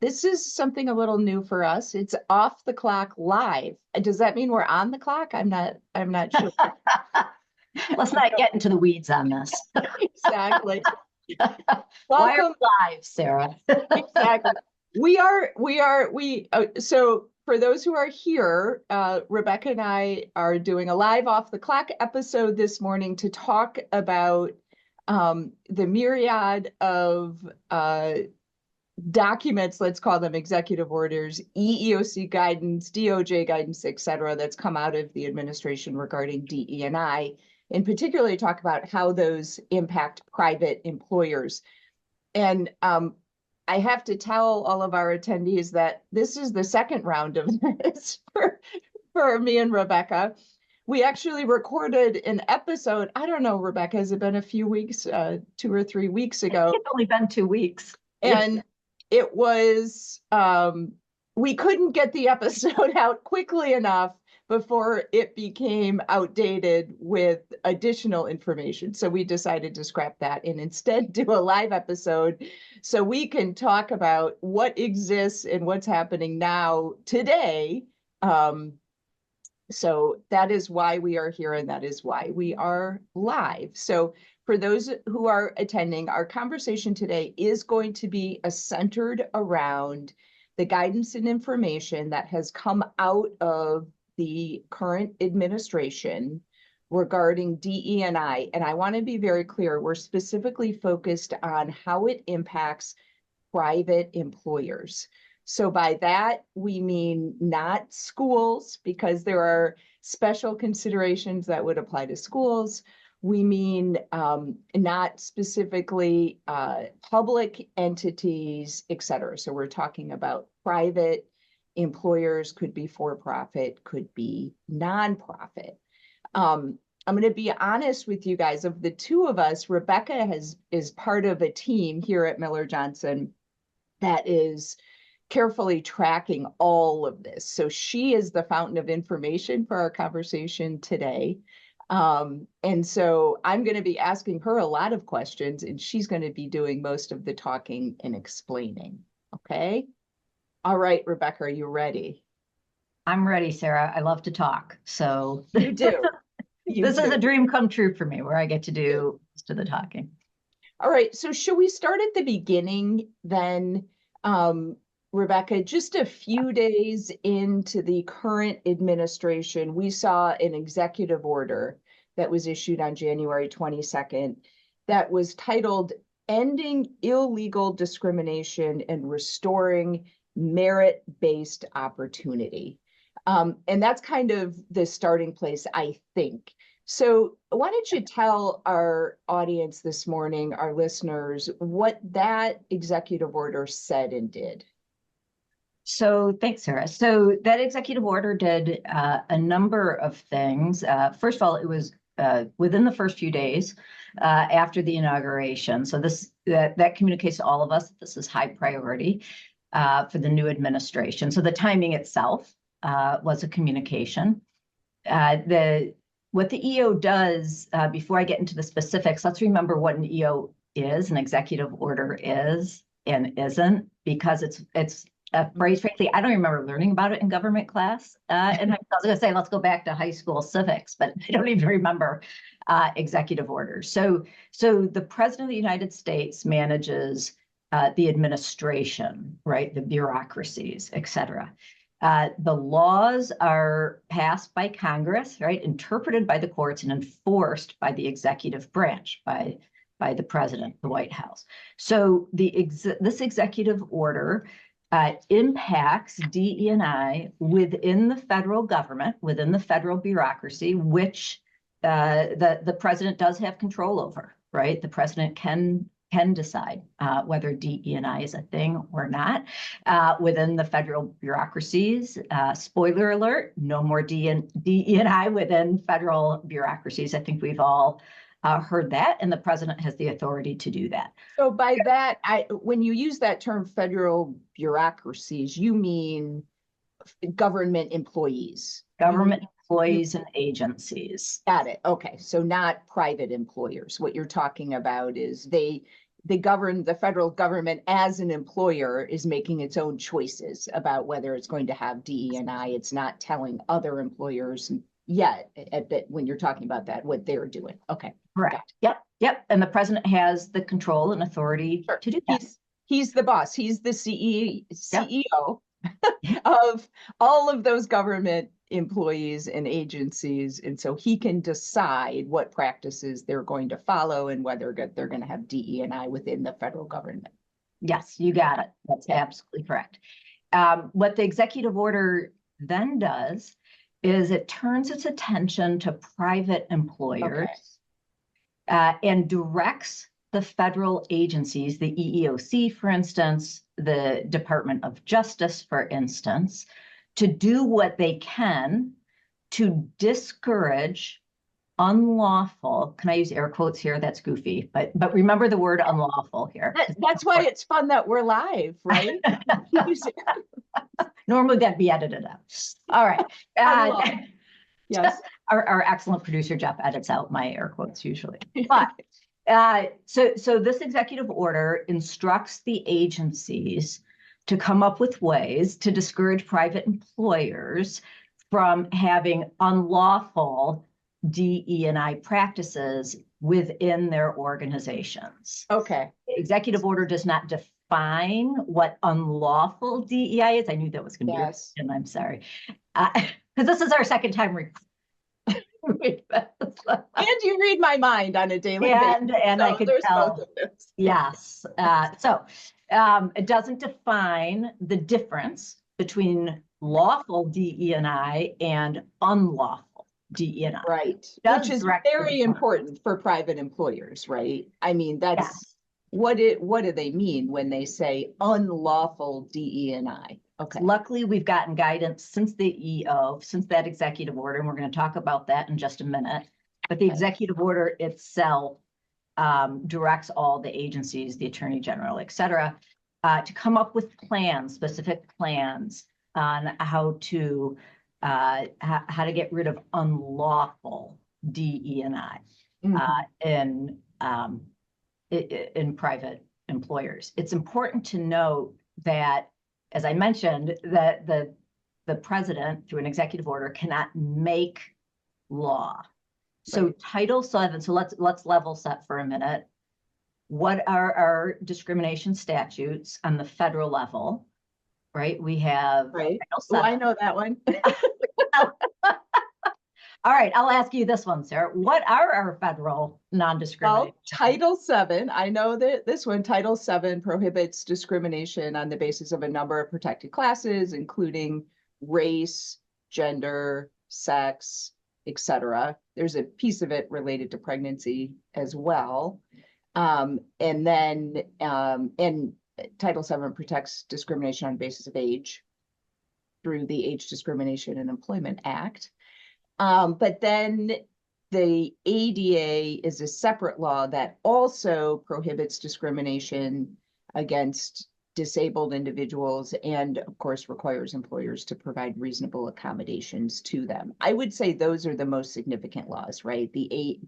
This is something a little new for us. It's off the clock live. Does that mean we're on the clock? I'm not sure. Let's not get into the weeds on this. Exactly. Why are Welcome. we live, Sarah? Exactly. So for those who are here, Rebecca and I are doing a live off the clock episode this morning to talk about the myriad of documents, let's call them executive orders, EEOC guidance, DOJ guidance, et cetera, that's come out of the administration regarding DE&I, and particularly talk about how those impact private employers. And I have to tell all of our attendees that this is the second round of this for me and Rebecca. We actually recorded an episode. I don't know, Rebecca, has it been a few weeks, 2 or 3 weeks ago? It's only been 2 weeks. And it was, we couldn't get the episode out quickly enough before it became outdated with additional information. So we decided to scrap that and instead do a live episode so we can talk about what exists and what's happening now today. So that is why we are here, and that is why we are live. So for those who are attending, our conversation today is going to be centered around the guidance and information that has come out of the current administration regarding DE&I. And I want to be very clear, we're specifically focused on how it impacts private employers. So by that, we mean not schools, because there are special considerations that would apply to schools. We mean not specifically public entities, et cetera. So we're talking about private employers, could be for-profit, could be nonprofit. I'm going to be honest with you guys. Of the two of us, Rebecca is part of a team here at Miller Johnson that is carefully tracking all of this. So she is the fountain of information for our conversation today. And so I'm going to be asking her a lot of questions, and she's going to be doing most of the talking and explaining. Okay. All right, Rebecca, are you ready? I'm ready, Sarah. I love to talk. So You do. This is a dream come true for me, where I get to do most of the talking. All right. So should we start at the beginning then? Rebecca, just a few days into the current administration, we saw an executive order that was issued on January 22nd that was titled Ending Illegal Discrimination and Restoring Merit-Based Opportunity. And that's kind of the starting place, I think. So why don't you tell our audience this morning, our listeners, what that executive order said and did? So thanks, Sarah. So that executive order did a number of things. First of all, it was within the first few days after the inauguration. So that communicates to all of us that this is high priority for the new administration. So the timing itself was a communication. What the EO does, before I get into the specifics, let's remember what an EO is, an executive order is and isn't, because it's a phrase, frankly, I don't remember learning about it in government class. And I was going to say, let's go back to high school civics, but I don't even remember executive orders. So the President of the United States manages the administration, right? The bureaucracies, et cetera. The laws are passed by Congress, right? Interpreted by the courts and enforced by the executive branch, by the president, the White House. So this executive order impacts DE&I within the federal government, within the federal bureaucracy, which the president does have control over, right? The president can decide whether DE&I is a thing or not within the federal bureaucracies. Spoiler alert, no more DE&I within federal bureaucracies. I think we've all heard that, and the president has the authority to do that. So by that, when you use that term federal bureaucracies, you mean government employees? Government employees and agencies. Got it. Okay. So not private employers. What you're talking about is the federal government as an employer is making its own choices about whether it's going to have DE&I. It's not telling other employers yet when you're talking about that, what they're doing. Okay. Correct. Yep. And the president has the control and authority to do that. He's the boss. He's the CEO of all of those government employees and agencies. And so he can decide what practices they're going to follow and whether they're going to have DE&I within the federal government. Yes, you got it. That's absolutely correct. What the executive order then does is it turns its attention to private employers and directs the federal agencies, the EEOC, for instance, the Department of Justice, for instance, to do what they can to discourage unlawful, can I use air quotes here? That's goofy, but remember the word unlawful here. That's why it's fun that we're live, right? Normally that'd be edited out. All right. Yes. Our excellent producer, Jeff, edits out my air quotes usually. But so this executive order instructs the agencies to come up with ways to discourage private employers from having unlawful DE&I practices within their organizations. Okay. The executive order does not define what unlawful DEI is. I knew that was going to be, and I'm sorry, because this is our second time. And you read my mind on a daily basis. And so I could tell. Yes. So it doesn't define the difference between lawful DE&I and unlawful DE&I. Right. Which is very important for private employers, right? I mean, that's what do they mean when they say unlawful DE&I? Okay. Luckily, we've gotten guidance since the EO, since that executive order, and we're going to talk about that in just a minute. But the executive order itself directs all the agencies, the Attorney General, et cetera, to come up with plans, specific plans on how to get rid of unlawful DE&I in private employers. It's important to note that, as I mentioned, that the president, through an executive order, cannot make law. So Title VII, so let's level set for a minute. What are our discrimination statutes on the federal level? Right, we have Title VII. I know that one. All right, I'll ask you this one, Sarah. What are our federal non-discrimination? Well, Title VII, I know that this one, Title VII prohibits discrimination on the basis of a number of protected classes, including race, gender, sex, etc. There's a piece of it related to pregnancy as well. And Title VII protects discrimination on the basis of age through the Age Discrimination and Employment Act. But then the ADA is a separate law that also prohibits discrimination against disabled individuals and, of course, requires employers to provide reasonable accommodations to them. I would say those are the most significant laws, right? The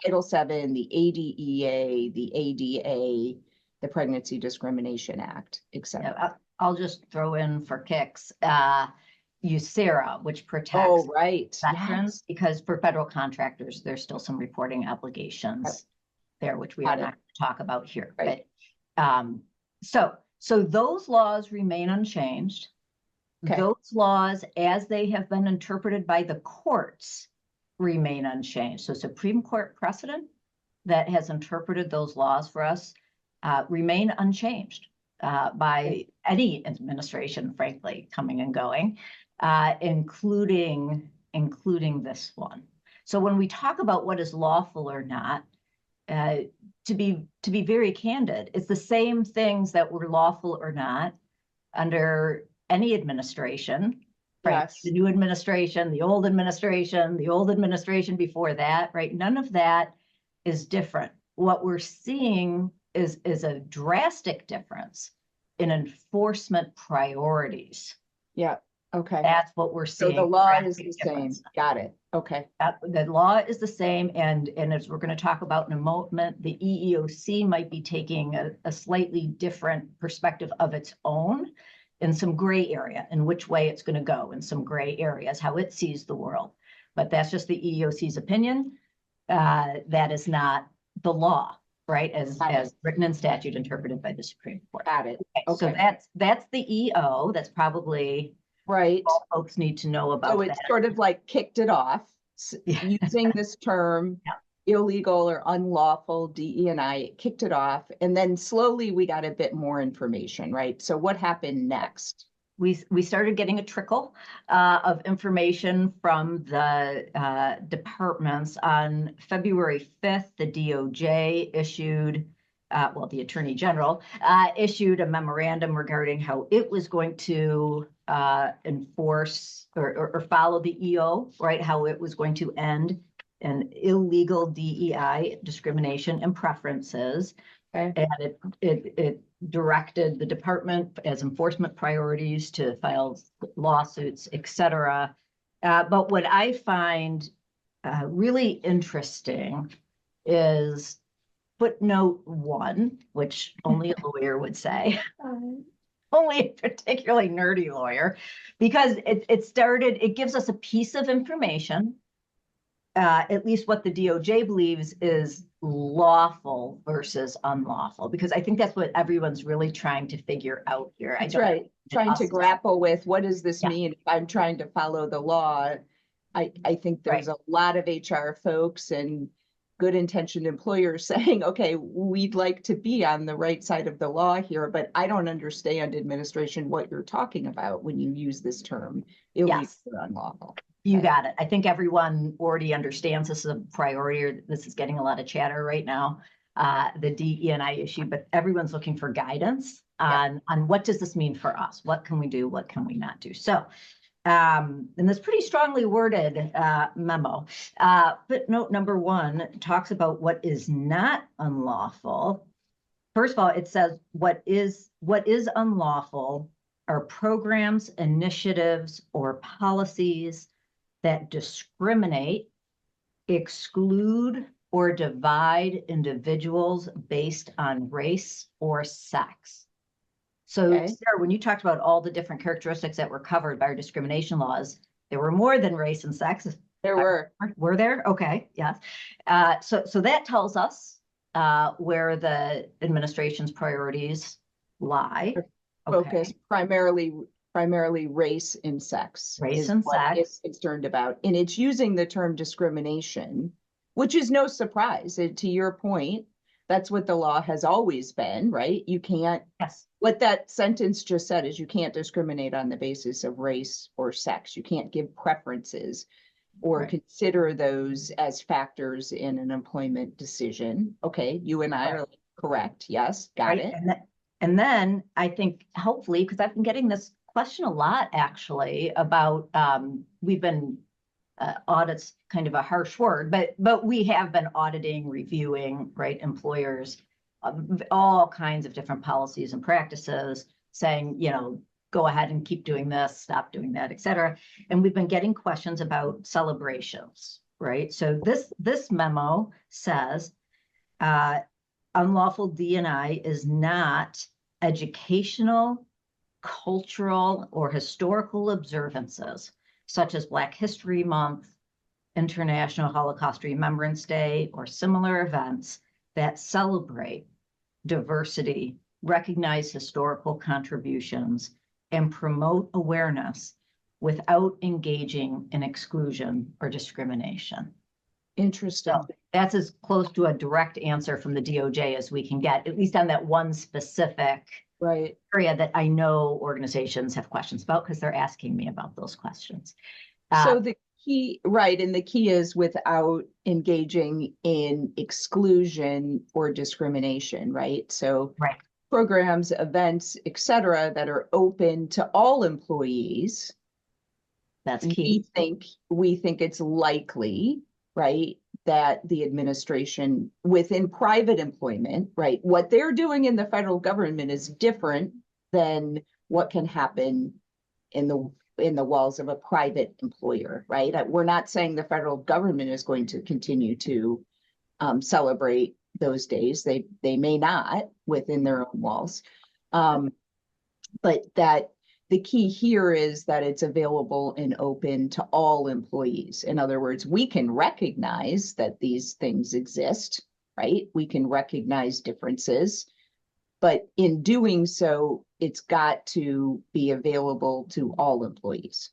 Title VII, the ADEA, the ADA, the Pregnancy Discrimination Act, etc. Yeah, I'll just throw in for kicks. USERA, which protects veterans, because for federal contractors, there's still some reporting obligations there, which we are not going to talk about here. Right. But, so those laws remain unchanged. Okay. Those laws, as they have been interpreted by the courts, remain unchanged. So Supreme Court precedent that has interpreted those laws for us remain unchanged by any administration, frankly, coming and going. Including this one. So when we talk about what is lawful or not, to be very candid, it's the same things that were lawful or not under any administration, right? Yes. The new administration, the old administration before that, right? None of that is different. What we're seeing is a drastic difference in enforcement priorities. Yeah. Okay. That's what we're So seeing. the law is drastic the same. difference. Got it. Okay. The law is the same, and as we're going to talk about in a moment, the EEOC might be taking a slightly different perspective of its own in some gray area, in which way it's going to go in some gray areas, how it sees the world. But that's just the EEOC's opinion. That is not the law, right? As written in statute, interpreted by the Supreme Court. Got it. Okay. So that's the EO. That's probably right. All folks need to know about. So it's sort of like kicked it off using this term. Illegal or unlawful DE&I, kicked it off, and then slowly we got a bit more information, right? So what happened next? We started getting a trickle of information from the departments. On February 5th, the DOJ issued, the Attorney General issued a memorandum regarding how it was going to enforce or follow the EO, right? How it was going to end an illegal DEI, discrimination and preferences. Okay. And it directed the department as enforcement priorities to file lawsuits, et cetera. But what I find really interesting is footnote 1, which only a lawyer would say. Only a particularly nerdy lawyer, because it gives us a piece of information, at least what the DOJ believes is lawful versus unlawful, because I think that's what everyone's really trying to figure out here. That's right. Trying to grapple with, what does this mean if I'm trying to follow the law? I think there's a lot of HR folks and good intentioned employers saying, okay, we'd like to be on the right side of the law here, but I don't understand, administration, what you're talking about when you use this term, illegal or unlawful. You got it. I think everyone already understands this is a priority, or this is getting a lot of chatter right now, the DE&I issue, but everyone's looking for guidance on what does this mean for us? What can we do? What can we not do? So, in this pretty strongly worded memo, footnote number 1 talks about what is not unlawful. First of all, it says what is unlawful are programs, initiatives, or policies that discriminate, exclude, or divide individuals based on race or sex. So, Sarah, when you talked about all the different characteristics that were covered by our discrimination laws, there were more than race and sex. There were. Were there? Okay, yes. So that tells us where the administration's priorities lie. Focus primarily race and sex. Race and sex. It's concerned about, and it's using the term discrimination, which is no surprise. To your point, that's what the law has always been, right? You can't. Yes. What that sentence just said is you can't discriminate on the basis of race or sex. You can't give preferences or consider those as factors in an employment decision. Okay, you and I are correct. Yes, got it. And then I think hopefully, because I've been getting this question a lot actually about, we've been, audits kind of a harsh word, but we have been auditing, reviewing, employers, all kinds of different policies and practices, saying, go ahead and keep doing this, stop doing that, et cetera. And we've been getting questions about celebrations, right? So this memo says, unlawful D&I is not educational, cultural, or historical observances, such as Black History Month, International Holocaust Remembrance Day, or similar events that celebrate diversity, recognize historical contributions, and promote awareness without engaging in exclusion or discrimination. Interesting. So that's as close to a direct answer from the DOJ as we can get, at least on that one specific area that I know organizations have questions about, because they're asking me about those questions. So the key, and the key is without engaging in exclusion or discrimination, right? So programs, events, et cetera, that are open to all employees. That's key. We think it's likely, that the administration within private employment, what they're doing in the federal government is different than what can happen in the in the walls of a private employer, right? We're not saying the federal government is going to continue to celebrate those days. They may not within their own walls. But that the key here is that it's available and open to all employees. In other words, we can recognize that these things exist, right? We can recognize differences, but in doing so, it's got to be available to all employees.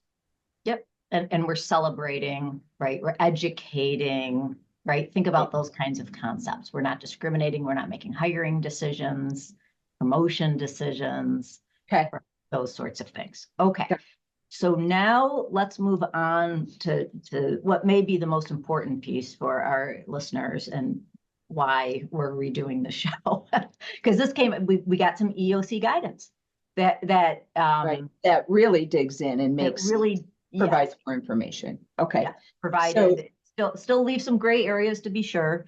Yep. And we're celebrating, right? We're educating, right? Think about those kinds of concepts. We're not discriminating. We're not making hiring decisions, promotion decisions. Okay. Those sorts of things. Okay. So now let's move on to what may be the most important piece for our listeners and why we're redoing the show. Because this we got some EEOC guidance that right. That really digs in and makes provides more information. Okay. Yeah, provided still leave some gray areas to be sure,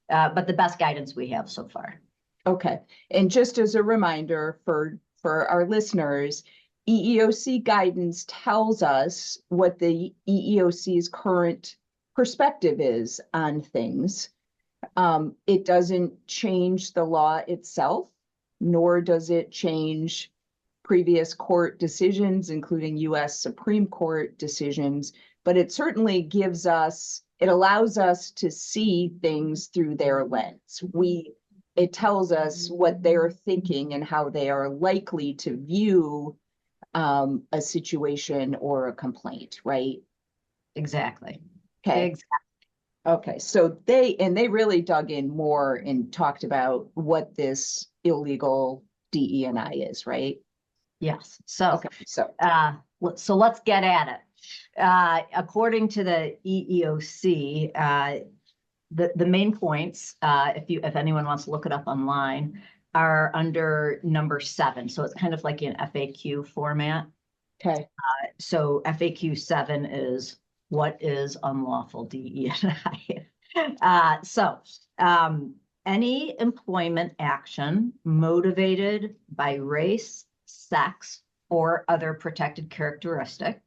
but the best guidance we have so far. Okay. And just as a reminder for our listeners, EEOC guidance tells us what the EEOC's current perspective is on things. It doesn't change the law itself, nor does it change previous court decisions, including U.S. Supreme Court decisions, but it certainly allows us to see things through their lens. It tells us what they're thinking and how they are likely to view a situation or a complaint, right? Exactly. Okay. Exactly. Okay. So they really dug in more and talked about what this illegal DE&I is, right? Yes. So, okay. So let's get at it. According to the EEOC, the main points, if anyone wants to look it up online, are under number 7. So it's kind of like an FAQ format. Okay. So FAQ 7 is what is unlawful DE&I. Any employment action motivated by race, sex, or other protected characteristic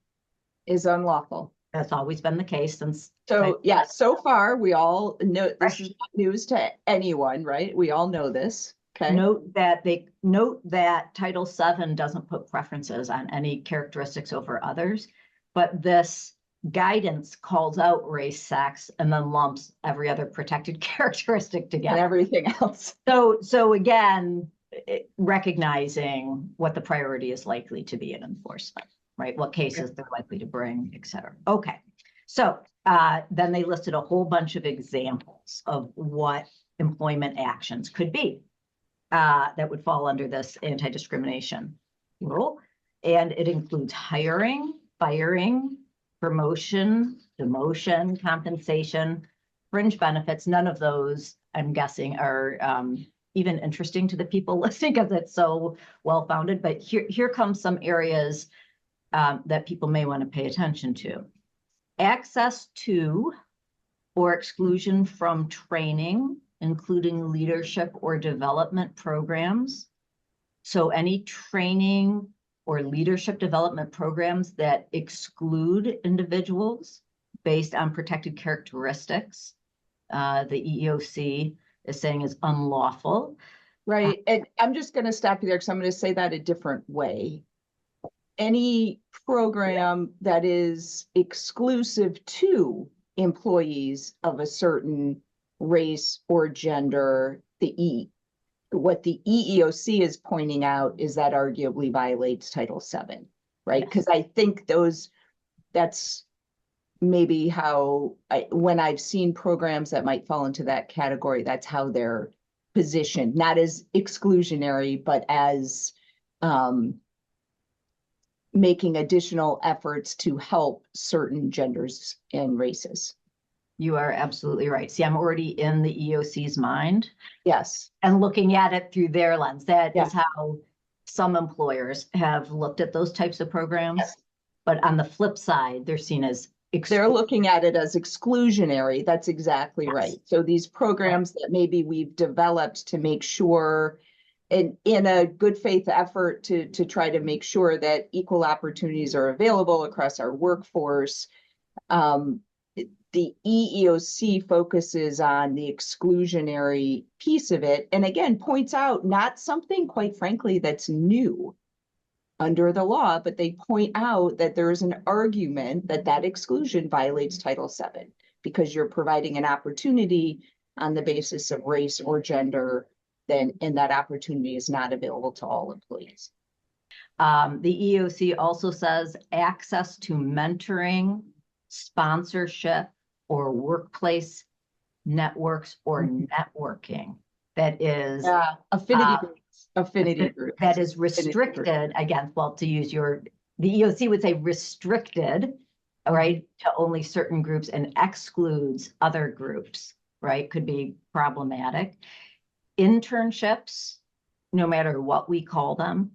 is unlawful. That's always been the case since. So yeah, so far we all know this is not news to anyone, right? We all know this. Okay. Note that Title VII doesn't put preferences on any characteristics over others, but this guidance calls out race, sex, and then lumps every other protected characteristic together. And everything else. So again, recognizing what the priority is likely to be in enforcement, right? What cases they're likely to bring, et cetera. Okay. So then they listed a whole bunch of examples of what employment actions could be that would fall under this anti-discrimination rule. And it includes hiring, firing, promotion, demotion, compensation, fringe benefits. None of those, I'm guessing, are even interesting to the people listening because it's so well-founded. But here comes some areas that people may want to pay attention to. Access to or exclusion from training, including leadership or development programs. So any training or leadership development programs that exclude individuals based on protected characteristics, the EEOC is saying is unlawful. Right. And I'm just going to stop you there because I'm going to say that a different way. Any program that is exclusive to employees of a certain race or gender, what the EEOC is pointing out is that arguably violates Title VII, right? Because I think that's maybe how when I've seen programs that might fall into that category, that's how they're positioned, not as exclusionary, but as making additional efforts to help certain genders and races. You are absolutely right. See, I'm already in the EEOC's mind. Yes. And looking at it through their lens. That is how some employers have looked at those types of programs. Yes. But on the flip side, they're seen as they're looking at it as exclusionary. That's exactly right. So these programs that maybe we've developed to make sure in a good faith effort to try to make sure that equal opportunities are available across our workforce, the EEOC focuses on the exclusionary piece of it, and again, points out not something, quite frankly, that's new under the law, but they point out that there is an argument that that exclusion violates Title VII because you're providing an opportunity on the basis of race or gender, and that opportunity is not available to all employees. The EEOC also says access to mentoring, sponsorship, or workplace networks or networking that is affinity groups. That is restricted against, well, to use the EEOC would say restricted, right, to only certain groups and excludes other groups, right, could be problematic. Internships, no matter what we call them.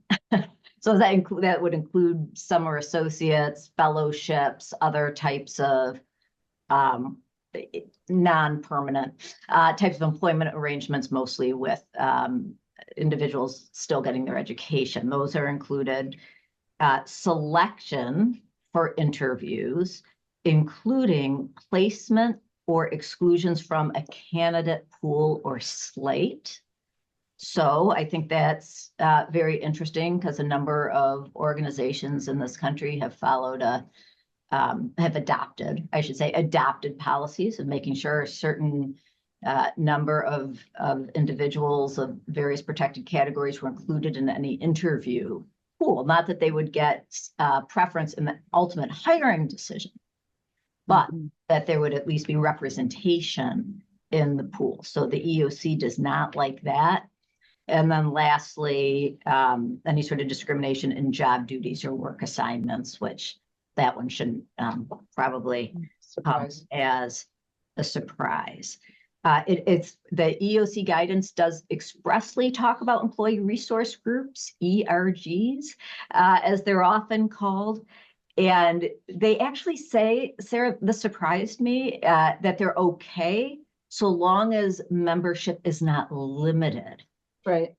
So that would include summer associates, fellowships, other types of non-permanent types of employment arrangements, mostly with individuals still getting their education. Those are included. Selection for interviews, including placement or exclusions from a candidate pool or slate. So I think that's very interesting because a number of organizations in this country have followed have adopted policies of making sure a certain number of individuals of various protected categories were included in any interview pool. Not that they would get preference in the ultimate hiring decision, but that there would at least be representation in the pool. So the EEOC does not like that. And then lastly, any sort of discrimination in job duties or work assignments, which that one shouldn't probably come as a surprise. It's the EEOC guidance does expressly talk about employee resource groups, ERGs, as they're often called. And they actually say, Sarah, this surprised me, that they're okay so long as membership is not limited. Right.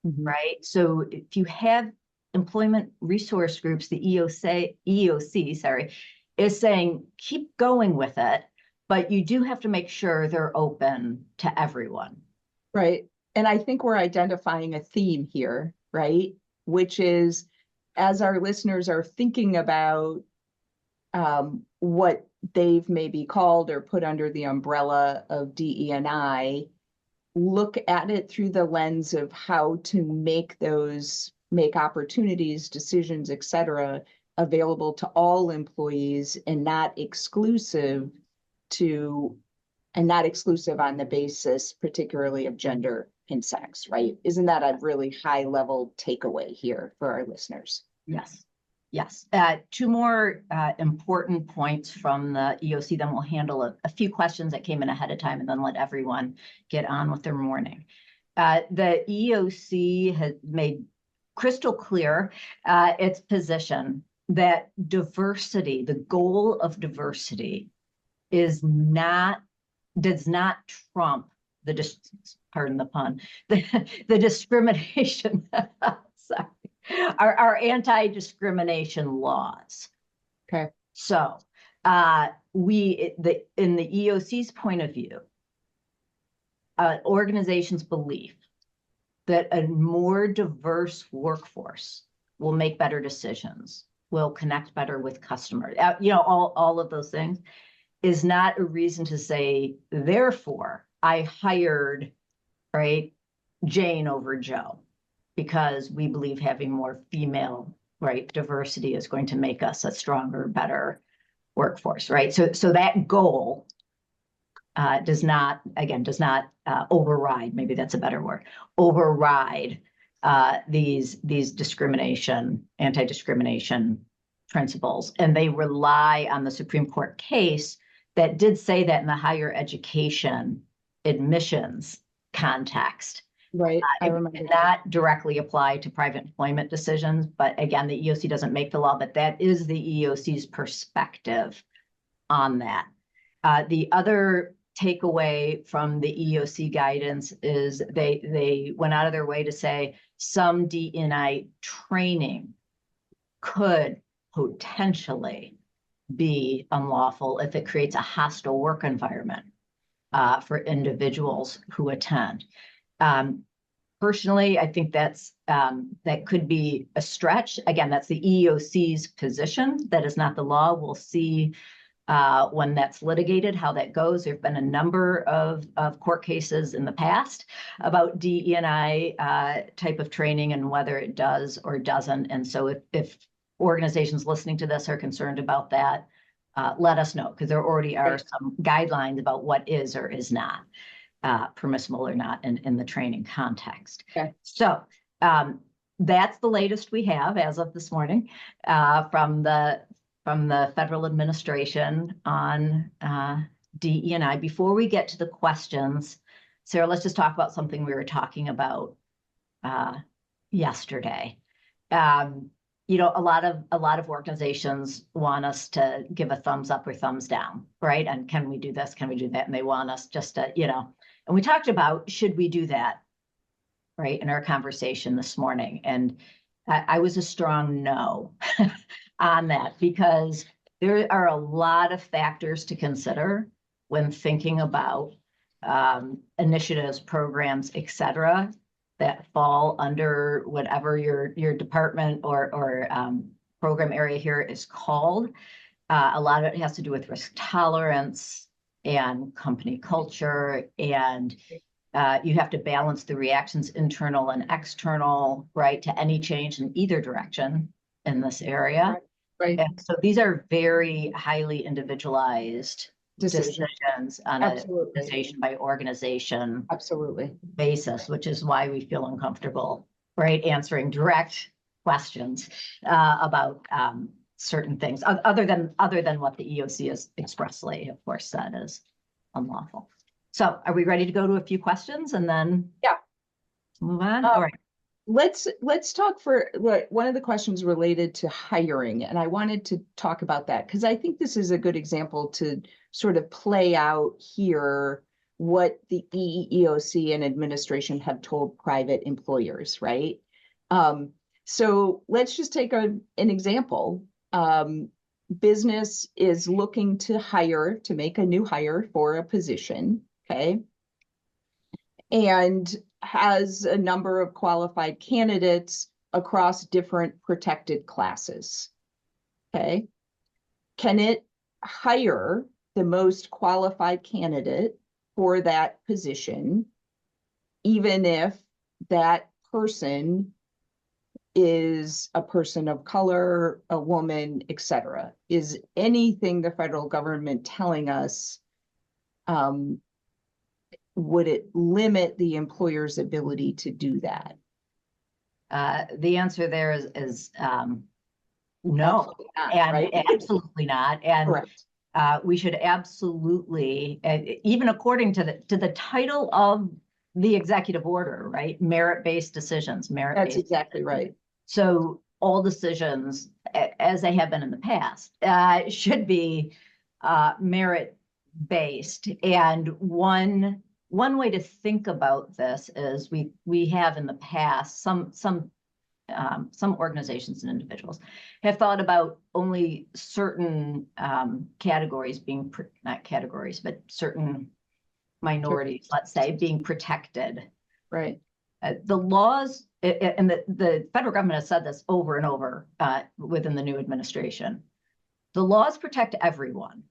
Right. So if you have employment resource groups, the EEOC, is saying keep going with it, but you do have to make sure they're open to everyone. Right. And I think we're identifying a theme here, right? Which is, as our listeners are thinking about what they've maybe called or put under the umbrella of DE&I, look at it through the lens of how to make opportunities, decisions, et cetera, available to all employees and not exclusive on the basis particularly of gender and sex, right? Isn't that a really high level takeaway here for our listeners? Yes. Yes. Two more important points from the EEOC, then we'll handle a few questions that came in ahead of time and then let everyone get on with their morning. The EEOC has made crystal clear its position that diversity, the goal of diversity, does not trump pardon the pun, the discrimination. Sorry. Our anti-discrimination laws. Okay. So in the EEOC's point of view, organizations believe that a more diverse workforce will make better decisions, will connect better with customers. All of those things is not a reason to say, therefore, I hired, right, Jane over Joe, because we believe having more female, right, diversity is going to make us a stronger, better workforce, right? So that goal does not override, maybe that's a better word, override these anti-discrimination principles. And they rely on the Supreme Court case that did say that in the higher education admissions context. Right. I remember not directly apply to private employment decisions, but again, the EEOC doesn't make the law, but that is the EEOC's perspective on that. The other takeaway from the EEOC guidance is they went out of their way to say some DEI training could potentially be unlawful if it creates a hostile work environment for individuals who attend. Personally, I think that could be a stretch. Again, that's the EEOC's position. That is not the law. We'll see when that's litigated, how that goes. There have been a number of court cases in the past about DE&I type of training and whether it does or doesn't. And so if organizations listening to this are concerned about that, let us know, because there already are some guidelines about what is or is not permissible or not in the training context. Okay. So that's the latest we have as of this morning from the federal administration on DE&I. Before we get to the questions, Sarah, let's just talk about something we were talking about yesterday. You know, a lot of organizations want us to give a thumbs up or thumbs down, right? And can we do this? Can we do that? And they want us just to, you know, and we talked about, should we do that, right, in our conversation this morning. And I was a strong no on that, because there are a lot of factors to consider when thinking about initiatives, programs, et cetera, that fall under whatever your department or program area here is called. A lot of it has to do with risk tolerance and company culture, and you have to balance the reactions, internal and external, right, to any change in either direction in this area. Right. And so these are very highly individualized decisions on a organization by organization basis, which is why we feel uncomfortable, right, answering direct questions about certain things other than what the EEOC has expressly, of course, said is unlawful. So are we ready to go to a few questions and then move on? All right. Let's talk for one of the questions related to hiring, and I wanted to talk about that because I think this is a good example to sort of play out here what the EEOC and administration have told private employers, right? So let's just take an example. Business is looking to make a new hire for a position, okay? And has a number of qualified candidates across different protected classes, okay? Can it hire the most qualified candidate for that position, even if that person is a person of color, a woman, etc.? Is anything the federal government telling us, would it limit the employer's ability to do that? The answer there is no, Absolutely not, and right? absolutely not. And Correct. We should absolutely, even according to the title of the executive order, right? Merit-based decisions, That's exactly right. So all decisions, as they have been in the past, should be merit-based. And one way to think about this is we have in the past some organizations and individuals have thought about only certain categories being not categories, but certain minorities, let's say, being protected. Right. The laws, and the federal government has said this over and over within the new administration. The laws protect everyone.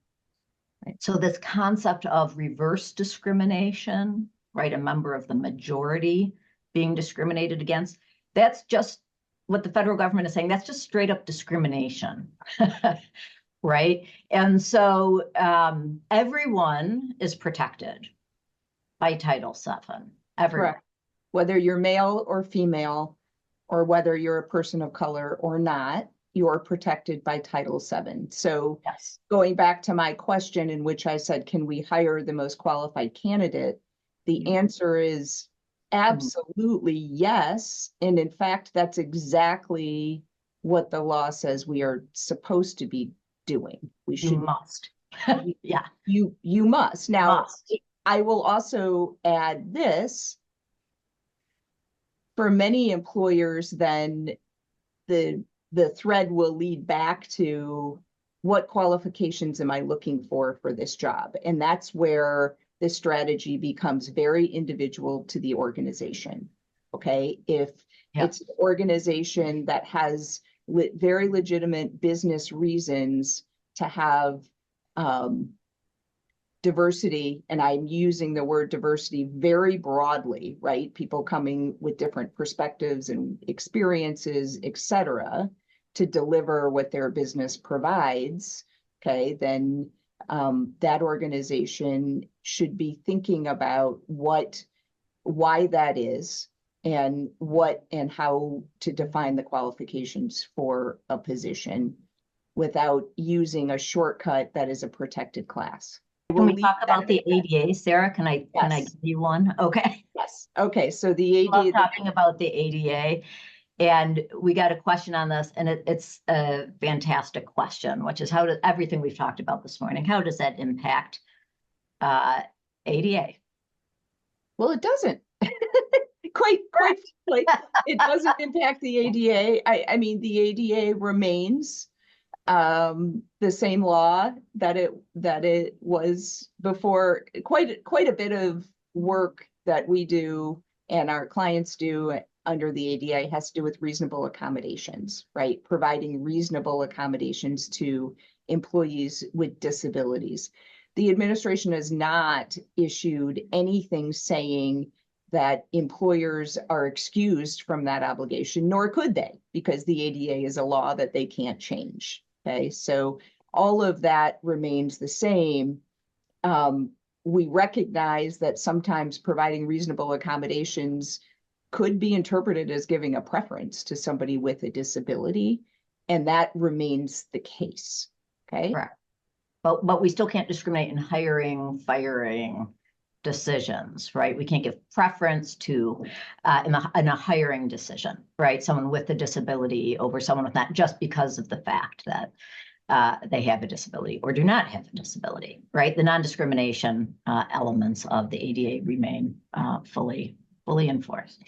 Right. So this concept of reverse discrimination, right, a member of the majority being discriminated against, that's just what the federal government is saying. That's just straight up discrimination, right? And so everyone is protected by Title VII. Everyone. Correct. Whether you're male or female, or whether you're a person of color or not, you're protected by Title VII. So yes. Going back to my question in which I said, can we hire the most qualified candidate? The answer is absolutely yes. And in fact, that's exactly what the law says we are supposed to be doing. We should must. Yeah. You must. Now, Must. I will also add this. For many employers, then the thread will lead back to what qualifications am I looking for this job? And that's where the strategy becomes very individual to the organization. Okay. If it's an organization that has very legitimate business reasons to have diversity, and I'm using the word diversity very broadly, right? People coming with different perspectives and experiences, et cetera, to deliver what their business provides, okay, then that organization should be thinking about why that is, and how to define the qualifications for a position without using a shortcut that is a protected class. Can we talk about the ADA, Sarah? Can I Yes. give you one? Okay. Yes. Okay. So the Love ADA, talking about the ADA, and we got a question on this, and it's a fantastic question, which is how does everything we've talked about this morning, how does that impact ADA? well, it doesn't. quite like it doesn't impact the ADA. I mean, the ADA remains the same law that it was before. Quite a bit of work that we do and our clients do under the ADA has to do with reasonable accommodations, right? Providing reasonable accommodations to employees with disabilities. The administration has not issued anything saying that employers are excused from that obligation, nor could they, because the ADA is a law that they can't change. Okay, so all of that remains the same. We recognize that sometimes providing reasonable accommodations could be interpreted as giving a preference to somebody with a disability, and that remains the case. Okay. Correct. But we still can't discriminate in hiring, firing decisions, right? We can't give preference to in a hiring decision, right? Someone with a disability over someone with not, just because of the fact that they have a disability or do not have a disability, right? The non-discrimination elements of the ADA remain fully enforced.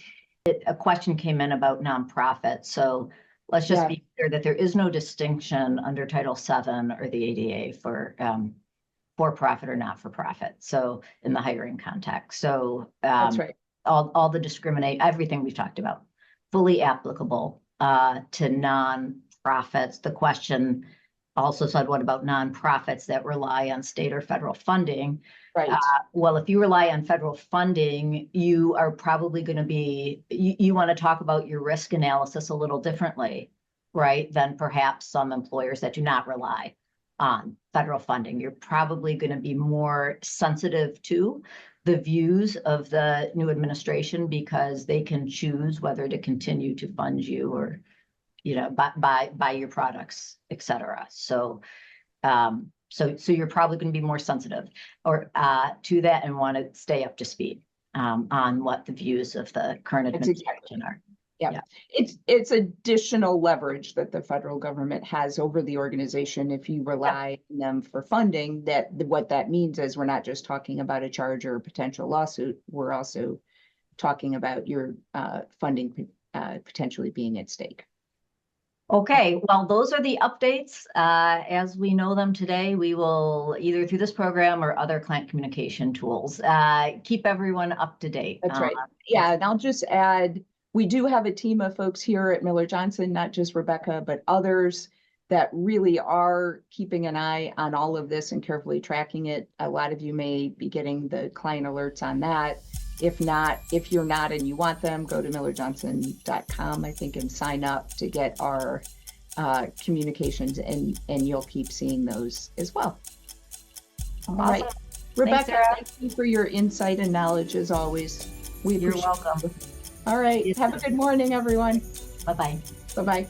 A question came in about nonprofits, so let's just be clear that there is no distinction under Title VII or the ADA for profit or not for profit. So in the hiring context, so That's right. All the everything we've talked about, fully applicable to nonprofits. The question also said, what about nonprofits that rely on state or federal funding? Right. Well, if you rely on federal funding, you are probably going to be, you want to talk about your risk analysis a little differently, right? Than perhaps some employers that do not rely on federal funding. You're probably going to be more sensitive to the views of the new administration because they can choose whether to continue to fund you or, buy your products, et cetera. So, so you're probably going to be more sensitive to that and want to stay up to speed on what the views of the current administration are. Yeah. It's additional leverage that the federal government has over the organization. If you rely on them for funding, what that means is we're not just talking about a charge or a potential lawsuit. We're also talking about your funding potentially being at stake. Okay, well, those are the updates as we know them today. We will either through this program or other client communication tools keep everyone up to date. That's right. Yeah, and I'll just add, we do have a team of folks here at Miller Johnson, not just Rebecca, but others that really are keeping an eye on all of this and carefully tracking it. A lot of you may be getting the client alerts on that. If not, if you're not and you want them, go to millerjohnson.com, I think, and sign up to get our communications, and you'll keep seeing those as well. All right. Rebecca, thank you for your insight and knowledge as always. You're welcome. All right. Have a good morning, everyone. Bye-bye. Bye-bye.